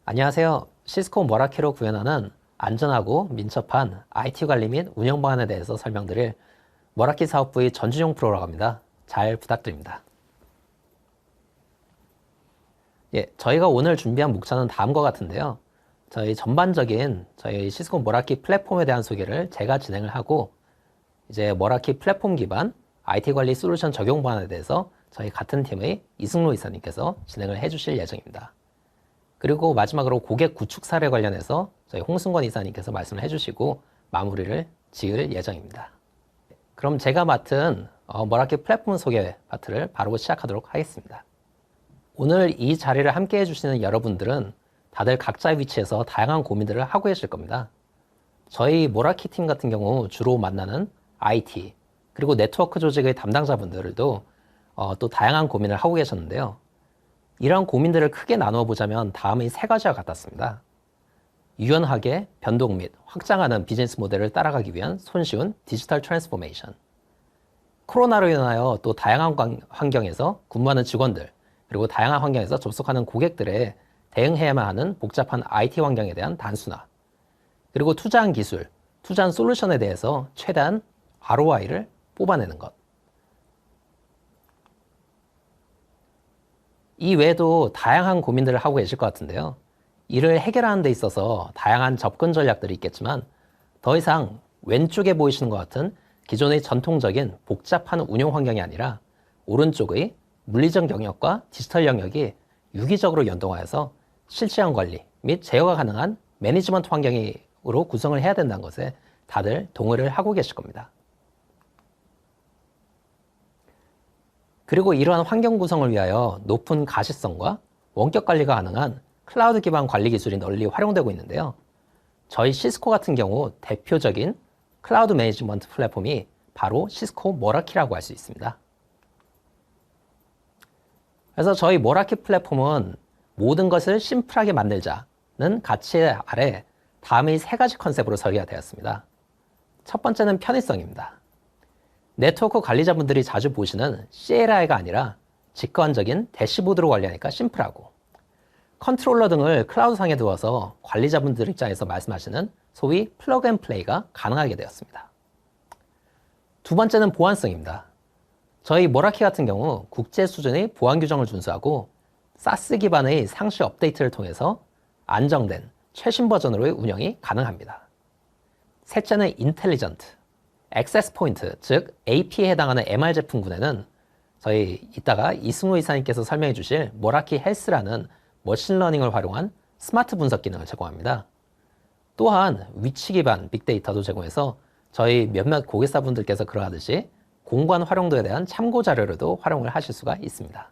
안녕하세요. 시스코 머라키로 구현하는 안전하고 민첩한 IT 관리 및 운영 방안에 대해서 설명드릴 머라키 사업부의 전주용 프로라고 합니다. 잘 부탁드립니다. 저희가 오늘 준비한 목차는 다음과 같은데요. 저희 시스코 머라키 플랫폼에 대한 소개를 제가 진행을 하고, 이제 머라키 플랫폼 기반 IT 관리 솔루션 적용 방안에 대해서 저희 같은 팀의 이승로 이사님께서 진행을 해주실 예정입니다. 그리고 마지막으로 고객 구축 사례 관련해서 저희 홍승권 이사님께서 말씀을 해주시고 마무리를 지을 예정입니다. 그럼 제가 맡은 머라키 플랫폼 소개 파트를 바로 시작하도록 하겠습니다. 오늘 이 자리를 함께 해주시는 여러분들은 다들 각자의 위치에서 다양한 고민들을 하고 계실 겁니다. 저희 머라키 팀 같은 경우 주로 만나는 IT 그리고 네트워크 조직의 담당자분들도 또 다양한 고민을 하고 계셨는데요. 이런 고민들을 크게 나누어 보자면 다음의 세 가지와 같았습니다. 유연하게 변동 및 확장하는 비즈니스 모델을 따라가기 위한 손쉬운 디지털 트랜스포메이션. 코로나로 인하여 또 다양한 환경에서 근무하는 직원들, 그리고 다양한 환경에서 접속하는 고객들에 대응해야만 하는 복잡한 IT 환경에 대한 단순화. 그리고 투자한 기술, 투자한 솔루션에 대해서 최대한 ROI를 뽑아내는 것. 이 외에도 다양한 고민들을 하고 계실 것 같은데요. 이를 해결하는 데 있어서 다양한 접근 전략들이 있겠지만 더 이상 왼쪽에 보이시는 것 같은 기존의 전통적인 복잡한 운영 환경이 아니라 오른쪽의 물리적 영역과 디지털 영역이 유기적으로 연동하여서 실시간 관리 및 제어가 가능한 매니지먼트 환경으로 구성을 해야 된다는 것에 다들 동의를 하고 계실 겁니다. 그리고 이러한 환경 구성을 위하여 높은 가시성과 원격 관리가 가능한 클라우드 기반 관리 기술이 널리 활용되고 있는데요. 저희 시스코 같은 경우 대표적인 클라우드 매니지먼트 플랫폼이 바로 시스코 머라키라고 할 수 있습니다. 그래서 저희 머라키 플랫폼은 모든 것을 심플하게 만들자는 가치 아래 다음의 세 가지 컨셉으로 설계가 되었습니다. 첫 번째는 편의성입니다. 네트워크 관리자분들이 자주 보시는 CLI가 아니라 직관적인 대시보드로 관리하니까 심플하고, 컨트롤러 등을 클라우드상에 두어서 관리자분들 입장에서 말씀하시는 소위 플러그 앤 플레이가 가능하게 되었습니다. 두 번째는 보안성입니다. 저희 머라키 같은 경우 국제 수준의 보안 규정을 준수하고 사스 기반의 상시 업데이트를 통해서 안정된 최신 버전으로의 운영이 가능합니다. 셋째는 인텔리전트. 액세스 포인트, 즉 AP에 해당하는 MR 제품군에는 저희 이따가 이승우 이사님께서 설명해 주실 머라키 헬스라는 머신러닝을 활용한 스마트 분석 기능을 제공합니다. 또한 위치 기반 빅데이터도 제공해서 저희 몇몇 고객사분들께서 그러하듯이 공간 활용도에 대한 참고 자료로도 활용을 하실 수가 있습니다.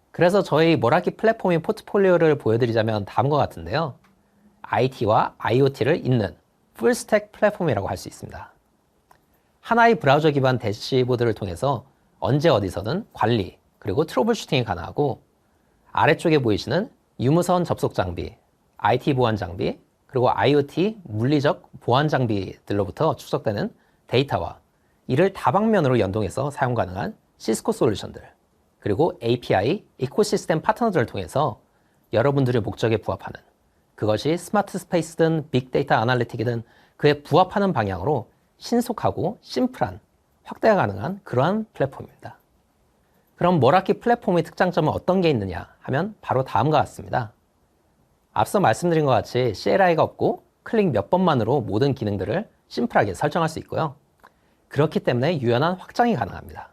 그래서 저희 머라키 플랫폼의 포트폴리오를 보여드리자면 다음과 같은데요. IT와 IoT를 잇는 풀스택 플랫폼이라고 할 수 있습니다. 하나의 브라우저 기반 대시보드를 통해서 언제 어디서든 관리, 그리고 트러블 슈팅이 가능하고, 아래쪽에 보이시는 유무선 접속 장비, IT 보안 장비, 그리고 IoT 물리적 보안 장비들로부터 축적되는 데이터와 이를 다방면으로 연동해서 사용 가능한 시스코 솔루션들, 그리고 API, 이코시스템 파트너들을 통해서 여러분들의 목적에 부합하는, 그것이 스마트 스페이스든 빅데이터 아날리틱이든 그에 부합하는 방향으로 신속하고 심플한 확대가 가능한 그러한 플랫폼입니다. 그럼 머라키 플랫폼의 특장점은 어떤 게 있느냐 하면 바로 다음과 같습니다. 앞서 말씀드린 것 같이 CLI가 없고 클릭 몇 번만으로 모든 기능들을 심플하게 설정할 수 있고요. 그렇기 때문에 유연한 확장이 가능합니다.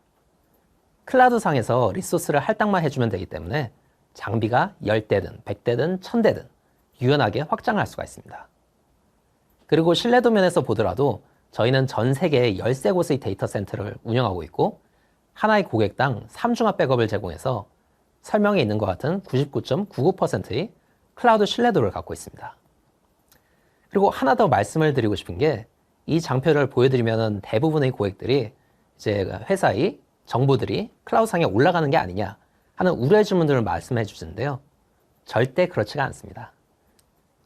클라우드상에서 리소스를 할당만 해주면 되기 때문에 장비가 10대든 100대든 1000대든 유연하게 확장할 수가 있습니다. 그리고 신뢰도 면에서 보더라도 저희는 전 세계 13곳의 데이터 센터를 운영하고 있고 하나의 고객당 3중합 백업을 제공해서 설명에 있는 것 같은 99.99%의 클라우드 신뢰도를 갖고 있습니다. 그리고 하나 더 말씀을 드리고 싶은 게, 이 장표를 보여드리면 대부분의 고객들이 이제 회사의 정보들이 클라우드상에 올라가는 게 아니냐 하는 우려의 질문들을 말씀해 주시는데요. 절대 그렇지가 않습니다.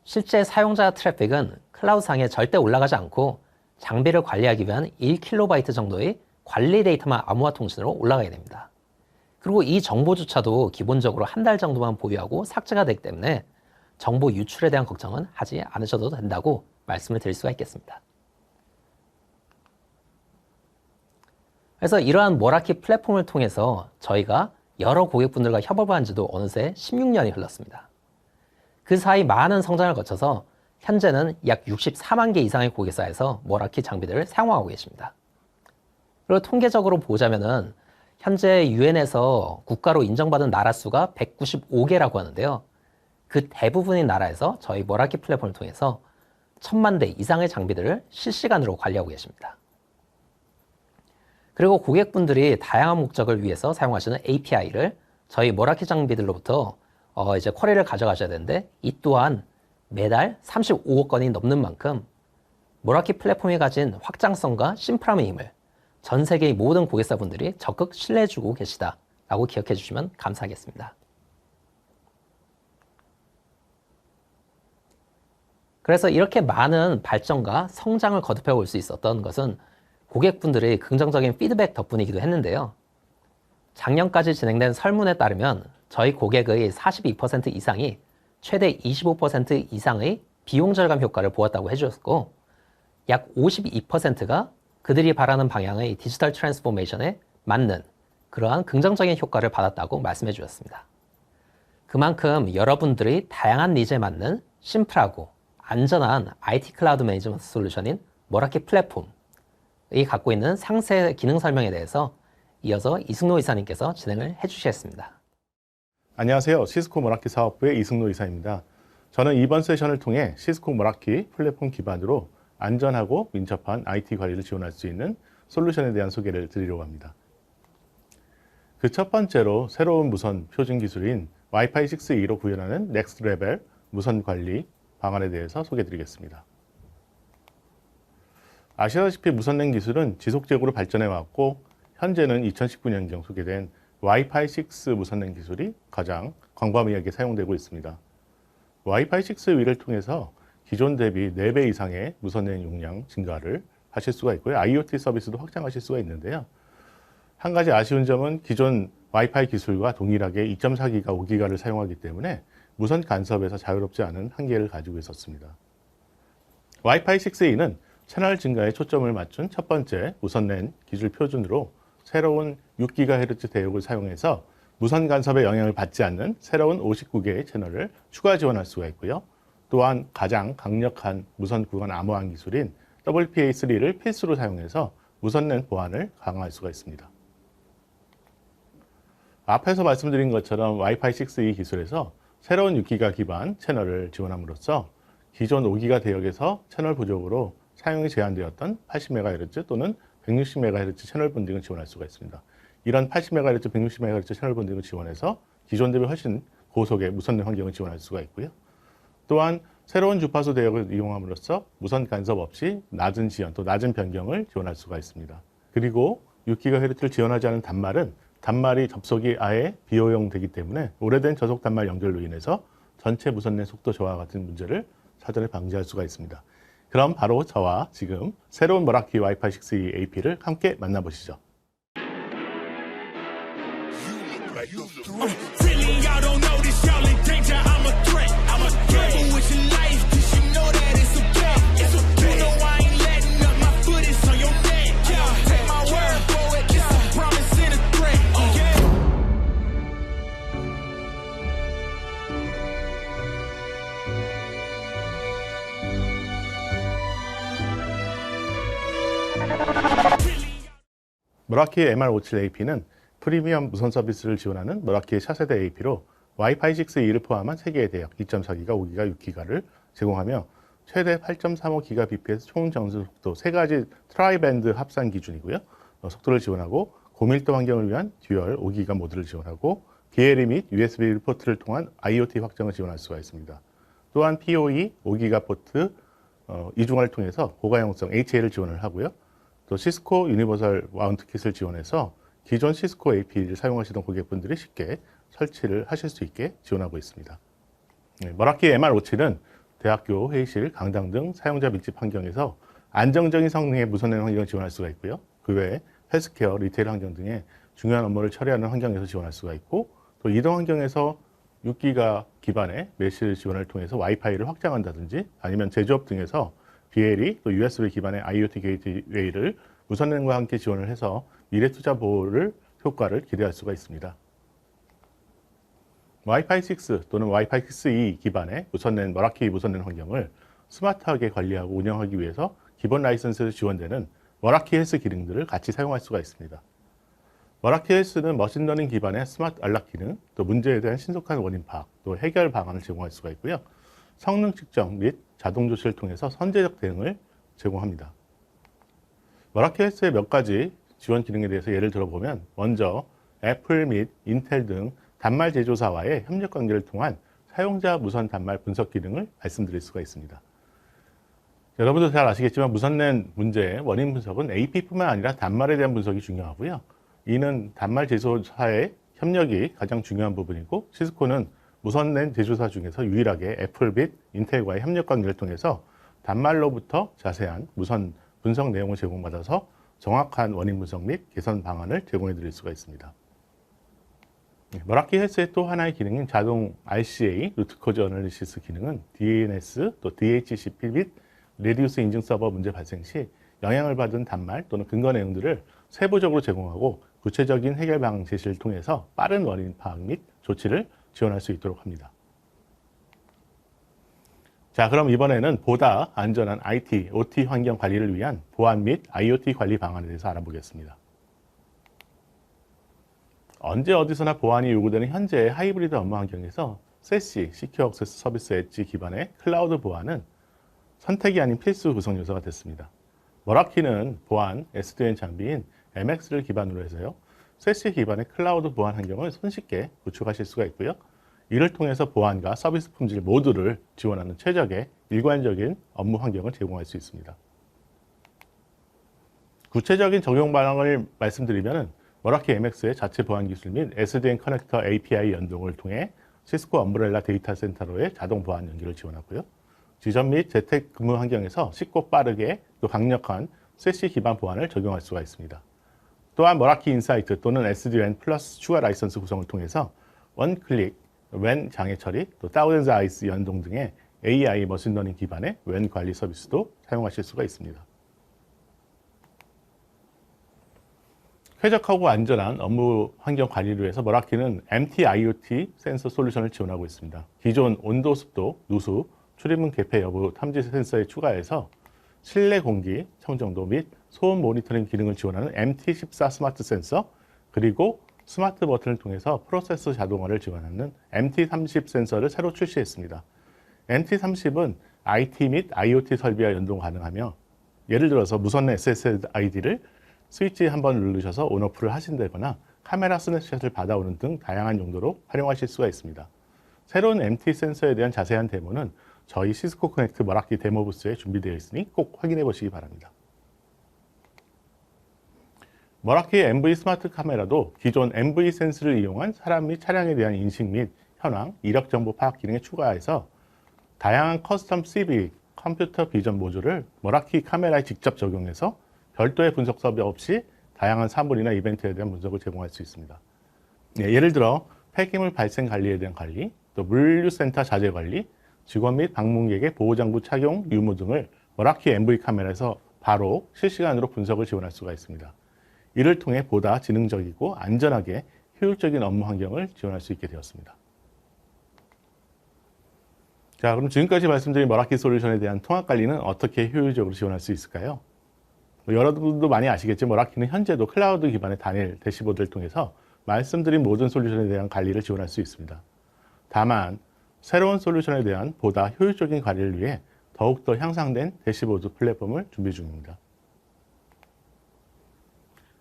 실제 사용자 트래픽은 클라우드상에 절대 올라가지 않고 장비를 관리하기 위한 1KB 정도의 관리 데이터만 암호화 통신으로 올라가게 됩니다. 그리고 이 정보조차도 기본적으로 한 달 정도만 보유하고 삭제가 되기 때문에 정보 유출에 대한 걱정은 하지 않으셔도 된다고 말씀을 드릴 수가 있겠습니다. 그래서 이러한 머라키 플랫폼을 통해서 저희가 여러 고객분들과 협업을 한 지도 어느새 16년이 흘렀습니다. 그 사이 많은 성장을 거쳐서 현재는 약 64만 개 이상의 고객사에서 머라키 장비들을 사용하고 계십니다. 그리고 통계적으로 보자면은 현재 유엔에서 국가로 인정받은 나라 수가 195개라고 하는데요. 그 대부분의 나라에서 저희 머라키 플랫폼을 통해서 1000만 대 이상의 장비들을 실시간으로 관리하고 계십니다. 그리고 고객분들이 다양한 목적을 위해서 사용하시는 API를 저희 머라키 장비들로부터 이제 쿼리를 가져가셔야 되는데, 이 또한 매달 35억 건이 넘는 만큼 머라키 플랫폼이 가진 확장성과 심플함의 힘을 전 세계의 모든 고객사분들이 적극 신뢰해주고 계시다라고 기억해 주시면 감사하겠습니다. 그래서 이렇게 많은 발전과 성장을 거듭해 올 수 있었던 것은 고객분들의 긍정적인 피드백 덕분이기도 했는데요. 작년까지 진행된 설문에 따르면 저희 고객의 42% 이상이 최대 25% 이상의 비용 절감 효과를 보았다고 해주셨고, 약 52%가 그들이 바라는 방향의 디지털 트랜스포메이션에 맞는 그러한 긍정적인 효과를 받았다고 말씀해 주셨습니다. 그만큼 여러분들의 다양한 니즈에 맞는 심플하고 안전한 IT 클라우드 매니지먼트 솔루션인 머라키 플랫폼이 갖고 있는 상세 기능 설명에 대해서 이어서 이승노 이사님께서 진행을 해주시겠습니다. 안녕하세요. 시스코 머라키 사업부의 이승노 이사입니다. 저는 이번 세션을 통해 시스코 머라키 플랫폼 기반으로 안전하고 민첩한 IT 관리를 지원할 수 있는 솔루션에 대한 소개를 드리려고 합니다. 그 첫 번째로 새로운 무선 표준 기술인 와이파이 6E로 구현하는 넥스트 레벨 무선 관리 방안에 대해서 소개드리겠습니다. 아시다시피 무선랜 기술은 지속적으로 발전해 왔고, 현재는 2019년경 소개된 와이파이 6 무선랜 기술이 가장 광범위하게 사용되고 있습니다. 와이파이 6 위를 통해서 기존 대비 4배 이상의 무선랜 용량 증가를 하실 수가 있고요. IoT 서비스도 확장하실 수가 있는데요. 한 가지 아쉬운 점은 기존 와이파이 기술과 동일하게 2.4기가 5기가를 사용하기 때문에 무선 간섭에서 자유롭지 않은 한계를 가지고 있었습니다. 와이파이 6E는 채널 증가에 초점을 맞춘 첫 번째 무선랜 기술 표준으로 새로운 6GHz 대역을 사용해서 무선 간섭의 영향을 받지 않는 새로운 59개의 채널을 추가 지원할 수가 있고요. 또한 가장 강력한 무선 구간 암호화한 기술인 WPA3를 필수로 사용해서 무선랜 보안을 강화할 수가 있습니다. 앞에서 말씀드린 것처럼 와이파이 6E 기술에서 새로운 6기가 기반 채널을 지원함으로써 기존 5기가 대역에서 채널 부족으로 사용이 제한되었던 80MHz 또는 160MHz 채널 본딩을 지원할 수가 있습니다. 이런 80MHz, 160MHz 채널 본딩을 지원해서 기존 대비 훨씬 고속의 무선랜 환경을 지원할 수가 있고요. 또한 새로운 주파수 대역을 이용함으로써 무선 간섭 없이 낮은 지연 또 낮은 변경을 지원할 수가 있습니다. 그리고 6GHz를 지원하지 않은 단말이 접속이 아예 비호용되기 때문에 오래된 저속 단말 연결로 인해서 전체 무선랜 속도 저하 같은 문제를 사전에 방지할 수가 있습니다. 그럼 바로 저와 지금 새로운 머라키 와이파이 6E AP를 함께 만나보시죠. 머라키 MR57AP는 프리미엄 무선 서비스를 지원하는 머라키의 차세대 AP로 와이파이 6E를 포함한 3개의 대역 2.4기가, 5기가, 6기가를 제공하며 최대 8.35GBps 총 전송 속도 3가지 트라이밴드 합산 기준이고요. 속도를 지원하고 고밀도 환경을 위한 듀얼 5기가 모드를 지원하고 BLE 및 USB 포트를 통한 IoT 확장을 지원할 수가 있습니다. 또한 PoE 5기가 포트 이중화를 통해서 고가용성 HA를 지원을 하고요. 또 시스코 유니버설 마운트 킷을 지원해서 기존 시스코 AP를 사용하시던 고객분들이 쉽게 설치를 하실 수 있게 지원하고 있습니다. 머라키 MR57은 대학교, 회의실, 강당 등 사용자 밀집 환경에서 안정적인 성능의 무선랜 환경을 지원할 수가 있고요. 그 외에 헬스케어, 리테일 환경 등의 중요한 업무를 처리하는 환경에서 지원할 수가 있고, 또 이동 환경에서 6기가 기반의 메시 지원을 통해서 와이파이를 확장한다든지, 아니면 제조업 등에서 BLE 또 USB 기반의 IoT 게이트웨이를 무선랜과 함께 지원을 해서 미래 투자 보호를 효과를 기대할 수가 있습니다. 와이파이 6 또는 와이파이 6E 기반의 무선랜, 머라키 무선랜 환경을 스마트하게 관리하고 운영하기 위해서 기본 라이선스에서 지원되는 머라키 헬스 기능들을 같이 사용할 수가 있습니다. 머라키 헬스는 머신러닝 기반의 스마트 안락 기능, 또 문제에 대한 신속한 원인 파악, 또 해결 방안을 제공할 수가 있고요. 성능 측정 및 자동 조치를 통해서 선제적 대응을 제공합니다. 머라키 헬스의 몇 가지 지원 기능에 대해서 예를 들어보면, 먼저 애플 및 인텔 등 단말 제조사와의 협력 관계를 통한 사용자 무선 단말 분석 기능을 말씀드릴 수가 있습니다. 여러분도 잘 아시겠지만 무선랜 문제의 원인 분석은 AP뿐만 아니라 단말에 대한 분석이 중요하고요. 이는 단말 제조사의 협력이 가장 중요한 부분이고, 시스코는 무선랜 제조사 중에서 유일하게 애플 및 인텔과의 협력 관계를 통해서 단말로부터 자세한 무선 분석 내용을 제공받아서 정확한 원인 분석 및 개선 방안을 제공해 드릴 수가 있습니다. 머라키 헬스의 또 하나의 기능인 자동 RCA, 루트 코즈 어널리시스 기능은 DNS, 또 DHCP 및 레디우스 인증 서버 문제 발생 시 영향을 받은 단말 또는 근거 내용들을 세부적으로 제공하고 구체적인 해결 방안 제시를 통해서 빠른 원인 파악 및 조치를 지원할 수 있도록 합니다. 자, 그럼 이번에는 보다 안전한 IT, OT 환경 관리를 위한 보안 및 IoT 관리 방안에 대해서 알아보겠습니다. 언제 어디서나 보안이 요구되는 현재의 하이브리드 업무 환경에서 SASE, Secure Access Service Edge 기반의 클라우드 보안은 선택이 아닌 필수 구성 요소가 됐습니다. 머라키는 보안 SD-WAN 장비인 MX를 기반으로 해서요, SASE 기반의 클라우드 보안 환경을 손쉽게 구축하실 수가 있고요. 이를 통해서 보안과 서비스 품질 모두를 지원하는 최적의 일관적인 업무 환경을 제공할 수 있습니다. 구체적인 적용 방안을 말씀드리면, 머라키 MX의 자체 보안 기술 및 SD-WAN 커넥터 API 연동을 통해 시스코 엄브렐라 데이터 센터로의 자동 보안 연결을 지원하고요. 지점 및 재택 근무 환경에서 쉽고 빠르게 또 강력한 SASE 기반 보안을 적용할 수가 있습니다. 또한 머라키 인사이트 또는 SD-WAN 플러스 추가 라이선스 구성을 통해서 원클릭 WAN 장애 처리, 또 Thousands Eyes 연동 등의 AI 머신러닝 기반의 WAN 관리 서비스도 사용하실 수가 있습니다. 쾌적하고 안전한 업무 환경 관리를 위해서 머라키는 MT-IoT 센서 솔루션을 지원하고 있습니다. 기존 온도, 습도, 누수, 출입문 개폐 여부 탐지 센서에 추가해서 실내 공기 청정도 및 소음 모니터링 기능을 지원하는 MT14 스마트 센서, 그리고 스마트 버튼을 통해서 프로세서 자동화를 지원하는 MT30 센서를 새로 출시했습니다. MT30은 IT 및 IoT 설비와 연동 가능하며, 예를 들어서 무선랜 SSID를 스위치 한번 누르셔서 온오프를 하신다거나 카메라 스냅샷을 받아오는 등 다양한 용도로 활용하실 수가 있습니다. 새로운 MT 센서에 대한 자세한 데모는 저희 시스코 커넥트 머라키 데모 부스에 준비되어 있으니 꼭 확인해 보시기 바랍니다. 머라키의 MV 스마트 카메라도 기존 MV 센스를 이용한 사람 및 차량에 대한 인식 및 현황, 이력 정보 파악 기능에 추가해서 다양한 커스텀 CV, 컴퓨터 비전 모듈을 머라키 카메라에 직접 적용해서 별도의 분석 서버 없이 다양한 사물이나 이벤트에 대한 분석을 제공할 수 있습니다. 예를 들어 폐기물 발생 관리에 대한 관리, 또 물류센터 자재 관리, 직원 및 방문객의 보호장구 착용 유무 등을 머라키 MV 카메라에서 바로 실시간으로 분석을 지원할 수가 있습니다. 이를 통해 보다 지능적이고 안전하게 효율적인 업무 환경을 지원할 수 있게 되었습니다. 자, 그럼 지금까지 말씀드린 머라키 솔루션에 대한 통합 관리는 어떻게 효율적으로 지원할 수 있을까요? 여러분도 많이 아시겠지만 머라키는 현재도 클라우드 기반의 단일 대시보드를 통해서 말씀드린 모든 솔루션에 대한 관리를 지원할 수 있습니다. 다만 새로운 솔루션에 대한 보다 효율적인 관리를 위해 더욱더 향상된 대시보드 플랫폼을 준비 중입니다.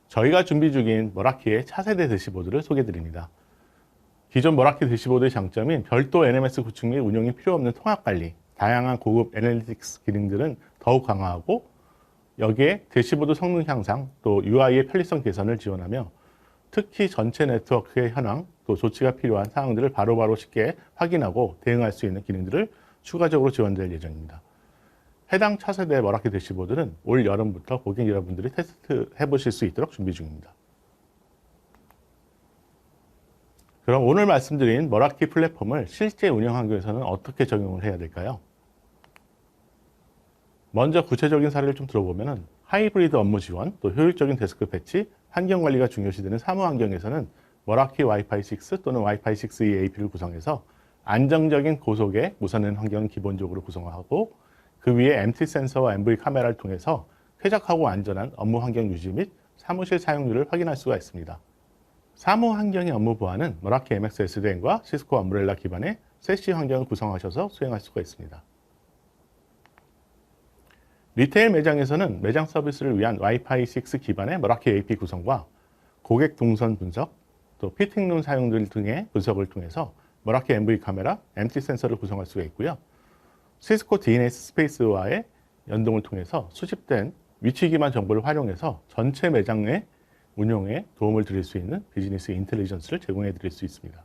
저희가 준비 중인 머라키의 차세대 대시보드를 소개해드립니다. 기존 머라키 대시보드의 장점인 별도 NMS 구축 및 운영이 필요 없는 통합 관리, 다양한 고급 애널리틱스 기능들은 더욱 강화하고, 여기에 대시보드 성능 향상, 또 UI의 편리성 개선을 지원하며 특히 전체 네트워크의 현황, 또 조치가 필요한 사항들을 바로바로 쉽게 확인하고 대응할 수 있는 기능들을 추가적으로 지원될 예정입니다. 해당 차세대 머라키 대시보드는 올 여름부터 고객 여러분들이 테스트 해보실 수 있도록 준비 중입니다. 그럼 오늘 말씀드린 머라키 플랫폼을 실제 운영 환경에서는 어떻게 적용을 해야 될까요? 먼저 구체적인 사례를 좀 들어보면 하이브리드 업무 지원, 또 효율적인 데스크 배치, 환경 관리가 중요시되는 사무 환경에서는 머라키 와이파이 6 또는 와이파이 6E AP를 구성해서 안정적인 고속의 무선랜 환경을 기본적으로 구성하고 그 위에 MT 센서와 MV 카메라를 통해서 쾌적하고 안전한 업무 환경 유지 및 사무실 사용률을 확인할 수가 있습니다. 사무 환경의 업무 보안은 머라키 MX SDN과 시스코 엄브렐라 기반의 세시 환경을 구성하셔서 수행할 수가 있습니다. 리테일 매장에서는 매장 서비스를 위한 와이파이 6 기반의 머라키 AP 구성과 고객 동선 분석, 또 피팅룸 사용들 등의 분석을 통해서 머라키 MV 카메라, MT 센서를 구성할 수가 있고요. 시스코 DNS 스페이스와의 연동을 통해서 수집된 위치 기반 정보를 활용해서 전체 매장의 운용에 도움을 드릴 수 있는 비즈니스 인텔리전스를 제공해 드릴 수 있습니다.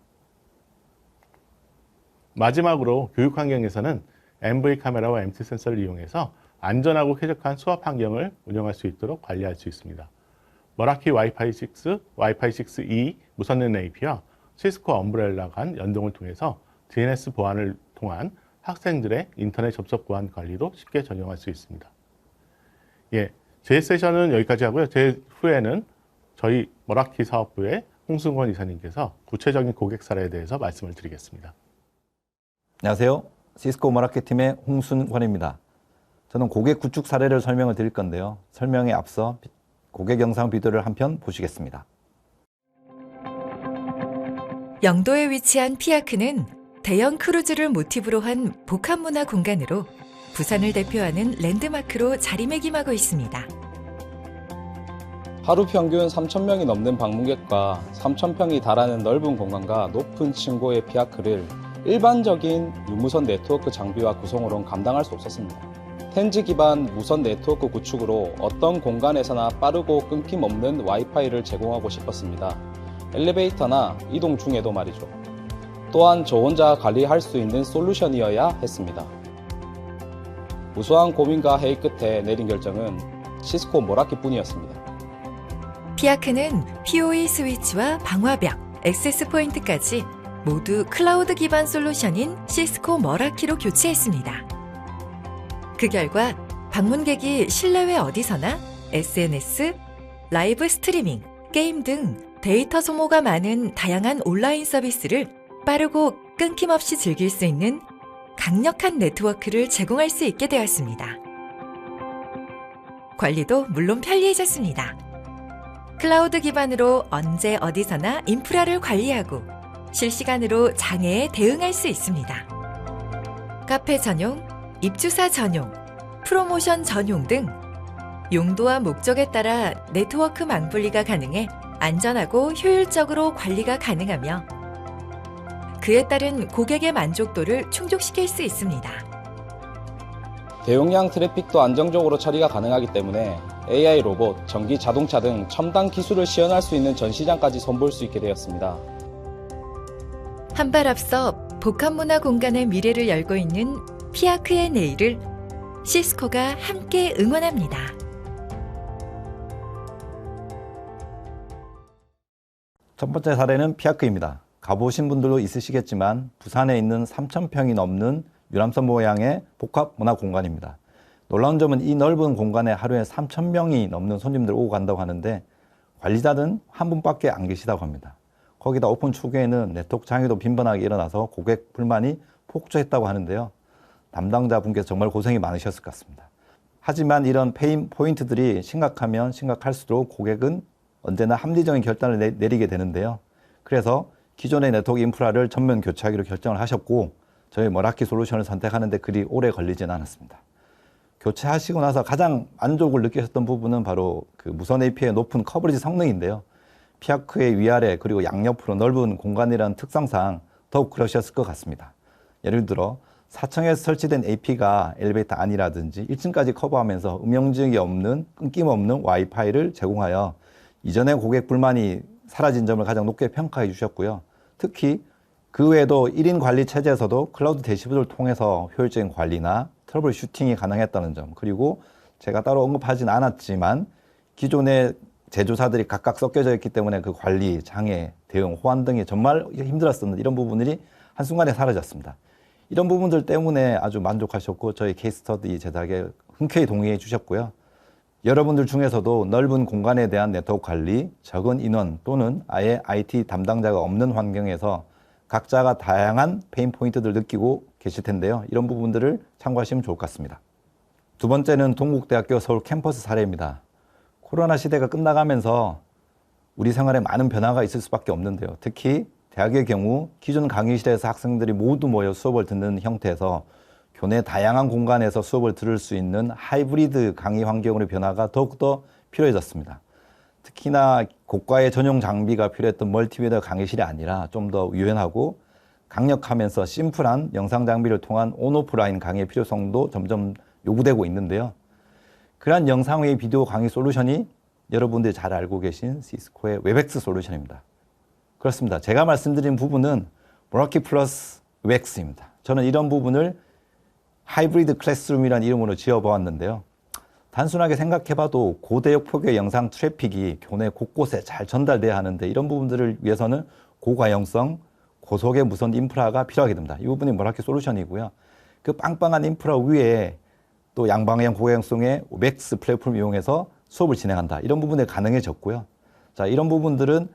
마지막으로 교육 환경에서는 MV 카메라와 MT 센서를 이용해서 안전하고 쾌적한 수업 환경을 운영할 수 있도록 관리할 수 있습니다. 머라키 와이파이 6, 와이파이 6E 무선랜 AP와 시스코 엄브렐라 간 연동을 통해서 DNS 보안을 통한 학생들의 인터넷 접속 보안 관리도 쉽게 적용할 수 있습니다. 예, 제 세션은 여기까지 하고요. 제 후에는 저희 머라키 사업부의 홍승권 이사님께서 구체적인 고객 사례에 대해서 말씀을 드리겠습니다. 안녕하세요. 시스코 머라키 팀의 홍순권입니다. 저는 고객 구축 사례를 설명을 드릴 건데요. 설명에 앞서 고객 영상 비디오를 한 편 보시겠습니다. 영도에 위치한 피아크는 대형 크루즈를 모티브로 한 복합문화 공간으로 부산을 대표하는 랜드마크로 자리매김하고 있습니다. 하루 평균 3,000명이 넘는 방문객과 3,000평이 달하는 넓은 공간과 높은 층고의 피아크를 일반적인 유무선 네트워크 장비와 구성으로는 감당할 수 없었습니다. 텐지 기반 무선 네트워크 구축으로 어떤 공간에서나 빠르고 끊김없는 와이파이를 제공하고 싶었습니다. 엘리베이터나 이동 중에도 말이죠. 또한 저 혼자 관리할 수 있는 솔루션이어야 했습니다. 무수한 고민과 회의 끝에 내린 결정은 시스코 머라키뿐이었습니다. 피아크는 PoE 스위치와 방화벽, 액세스 포인트까지 모두 클라우드 기반 솔루션인 시스코 머라키로 교체했습니다. 그 결과 방문객이 실내외 어디서나 SNS, 라이브 스트리밍, 게임 등 데이터 소모가 많은 다양한 온라인 서비스를 빠르고 끊김없이 즐길 수 있는 강력한 네트워크를 제공할 수 있게 되었습니다. 관리도 물론 편리해졌습니다. 클라우드 기반으로 언제 어디서나 인프라를 관리하고 실시간으로 장애에 대응할 수 있습니다. 카페 전용, 입주사 전용, 프로모션 전용 등 용도와 목적에 따라 네트워크 망분리가 가능해 안전하고 효율적으로 관리가 가능하며 그에 따른 고객의 만족도를 충족시킬 수 있습니다. 대용량 트래픽도 안정적으로 처리가 가능하기 때문에 AI 로봇, 전기 자동차 등 첨단 기술을 시연할 수 있는 전시장까지 선보일 수 있게 되었습니다. 한 발 앞서 복합문화 공간의 미래를 열고 있는 피아크의 내일을 시스코가 함께 응원합니다. 첫 번째 사례는 피아크입니다. 가보신 분들도 있으시겠지만 부산에 있는 3,000평이 넘는 유람선 모양의 복합 문화 공간입니다. 놀라운 점은 이 넓은 공간에 하루에 3,000명이 넘는 손님들 오고 간다고 하는데 관리자는 한 분밖에 안 계시다고 합니다. 거기다 오픈 초기에는 네트워크 장애도 빈번하게 일어나서 고객 불만이 폭주했다고 하는데요. 담당자 분께서 정말 고생이 많으셨을 것 같습니다. 하지만 이런 페인 포인트들이 심각하면 심각할수록 고객은 언제나 합리적인 결단을 내리게 되는데요. 그래서 기존의 네트워크 인프라를 전면 교체하기로 결정을 하셨고 저희 머라키 솔루션을 선택하는데 그리 오래 걸리지는 않았습니다. 교체하시고 나서 가장 만족을 느끼셨던 부분은 바로 그 무선 AP의 높은 커버리지 성능인데요. 피아크의 위아래 그리고 양옆으로 넓은 공간이라는 특성상 더욱 그러셨을 것 같습니다. 예를 들어 4층에 설치된 AP가 엘리베이터 안이라든지 1층까지 커버하면서 음영지역이 없는 끊김없는 와이파이를 제공하여 이전의 고객 불만이 사라진 점을 가장 높게 평가해 주셨고요. 특히 그 외에도 1인 관리 체제에서도 클라우드 대시보드를 통해서 효율적인 관리나 트러블 슈팅이 가능했다는 점, 그리고 제가 따로 언급하진 않았지만 기존의 제조사들이 각각 섞여져 있기 때문에 그 관리, 장애, 대응, 호환 등이 정말 힘들었었는데 이런 부분들이 한순간에 사라졌습니다. 이런 부분들 때문에 아주 만족하셨고 저희 케이스 스터디 제작에 흔쾌히 동의해 주셨고요. 여러분들 중에서도 넓은 공간에 대한 네트워크 관리, 적은 인원 또는 아예 IT 담당자가 없는 환경에서 각자가 다양한 페인 포인트들을 느끼고 계실 텐데요. 이런 부분들을 참고하시면 좋을 것 같습니다. 두 번째는 동국대학교 서울 캠퍼스 사례입니다. 코로나 시대가 끝나가면서 우리 생활에 많은 변화가 있을 수밖에 없는데요. 특히 대학의 경우 기존 강의실에서 학생들이 모두 모여 수업을 듣는 형태에서 교내 다양한 공간에서 수업을 들을 수 있는 하이브리드 강의 환경으로의 변화가 더욱더 필요해졌습니다. 특히나 고가의 전용 장비가 필요했던 멀티미디어 강의실이 아니라 좀 더 유연하고 강력하면서 심플한 영상 장비를 통한 온오프라인 강의의 필요성도 점점 요구되고 있는데요. 그러한 영상의 비디오 강의 솔루션이 여러분들이 잘 알고 계신 시스코의 웹엑스 솔루션입니다. 그렇습니다. 제가 말씀드린 부분은 모라키 플러스 웹엑스입니다. 저는 이런 부분을 하이브리드 클래스룸이라는 이름으로 지어보았는데요. 단순하게 생각해봐도 고대역 표기의 영상 트래픽이 교내 곳곳에 잘 전달돼야 하는데 이런 부분들을 위해서는 고가용성, 고속의 무선 인프라가 필요하게 됩니다. 이 부분이 모라키 솔루션이고요. 그 빵빵한 인프라 위에 또 양방향 고가용성의 웹엑스 플랫폼을 이용해서 수업을 진행한다. 이런 부분이 가능해졌고요. 자, 이런 부분들은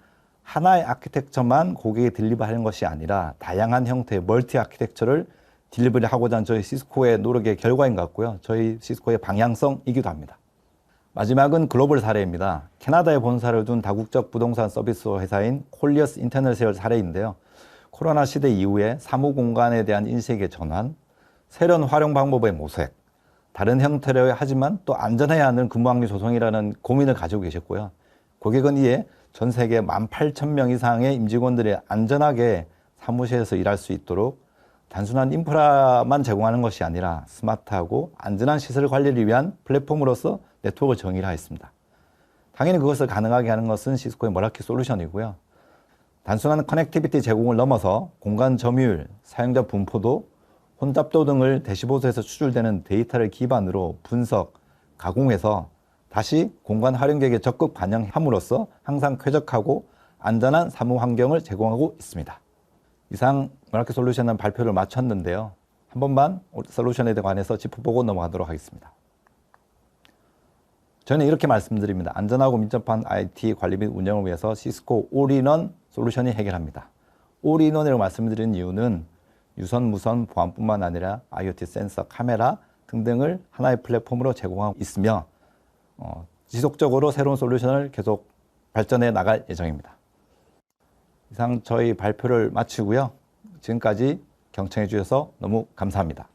하나의 아키텍처만 고객에 딜리버하는 것이 아니라 다양한 형태의 멀티 아키텍처를 딜리버리 하고자 하는 저희 시스코의 노력의 결과인 것 같고요. 저희 시스코의 방향성이기도 합니다. 마지막은 글로벌 사례입니다. 캐나다에 본사를 둔 다국적 부동산 서비스 회사인 콜리어스 인터내셔널 사례인데요. 코로나 시대 이후에 사무 공간에 대한 인식의 전환, 새로운 활용 방법의 모색, 다른 형태로 하지만 또 안전해야 하는 근무 환경 조성이라는 고민을 가지고 계셨고요. 고객은 이에 전 세계 18,000명 이상의 임직원들이 안전하게 사무실에서 일할 수 있도록 단순한 인프라만 제공하는 것이 아니라 스마트하고 안전한 시설 관리를 위한 플랫폼으로서 네트워크를 정의하였습니다. 당연히 그것을 가능하게 하는 것은 시스코의 모라키 솔루션이고요. 단순한 커넥티비티 제공을 넘어서 공간 점유율, 사용자 분포도, 혼잡도 등을 대시보드에서 추출되는 데이터를 기반으로 분석, 가공해서 다시 공간 활용객에 적극 반영함으로써 항상 쾌적하고 안전한 사무 환경을 제공하고 있습니다. 이상 모라키 솔루션은 발표를 마쳤는데요. 한 번만 솔루션에 관해서 짚어보고 넘어가도록 하겠습니다. 저는 이렇게 말씀드립니다. 안전하고 민첩한 IT 관리 및 운영을 위해서 시스코 올인원 솔루션이 해결합니다. 올인원이라고 말씀드리는 이유는 유선, 무선, 보안뿐만 아니라 IoT 센서, 카메라 등등을 하나의 플랫폼으로 제공하고 있으며 지속적으로 새로운 솔루션을 계속 발전해 나갈 예정입니다. 이상 저희 발표를 마치고요. 지금까지 경청해 주셔서 너무 감사합니다.